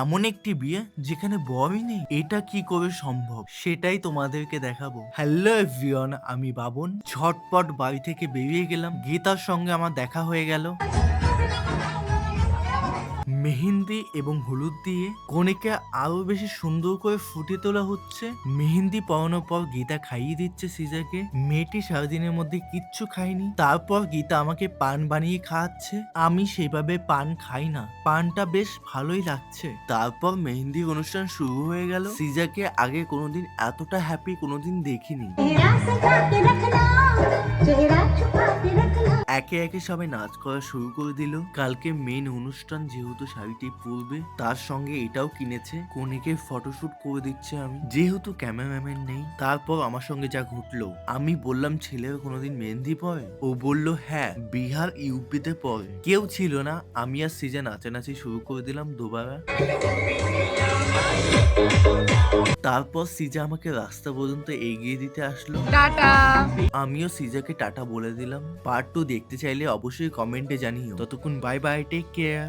এমন একটি বিয়ে যেখানে বরই নেই, এটা কি করে সম্ভব সেটাই তোমাদেরকে দেখাবো। হ্যালো এভরিওয়ান, আমি বাবন। ঝটপট বাড়ি থেকে বেরিয়ে গেলাম। গীতার সঙ্গে আমার দেখা হয়ে গেল। মেহেন্দি এবং হলুদ দিয়ে কনেকে আরো বেশি সুন্দর করে ফুটিয়ে তোলা হচ্ছে। মেহেন্দি পরানোর পর গীতা খাইয়ে দিচ্ছে সিজাকে। মেয়েটি সারাদিনের মধ্যে কিচ্ছু খায়নি। তারপর গীতা আমাকে পান বানিয়ে খাওয়াচ্ছে। আমি সেভাবে পান খাই না, পানটা বেশ ভালোই লাগছে। তারপর মেহেন্দির অনুষ্ঠান শুরু হয়ে গেল। সিজাকে আগে কোনোদিন এতটা হ্যাপি কোনোদিন দেখিনি। একে একে সবাই নাচ করা শুরু করে দিল। কালকে মেন অনুষ্ঠান, যেহেতু শাড়িটি পরবে তার সঙ্গে এটাও কিনেছে। কনেকে ফটোশুট করে দিচ্ছে আমি, যেহেতু ক্যামেরাম্যান নেই। তারপর আমার সঙ্গে যা ঘটলো, আমি বললাম ছেলের কোনোদিন মেহেন্দি পরে? ও বলল হ্যাঁ, বিহার ইউপিতে পরে। কেউ ছিল না, আমি আর সিজা নাচানাচি শুরু করে দিলাম দুবারা। তারপর সিজা আমাকে রাস্তা পর্যন্ত এগিয়ে দিতে আসলো। টাটা। আমিও সিজাকে টাটা বলে দিলাম। পার্ট 2 দেখতে চাইলে অবশ্যই কমেন্টে জানিও। ততক্ষণ বাই বাই, টেক কেয়ার।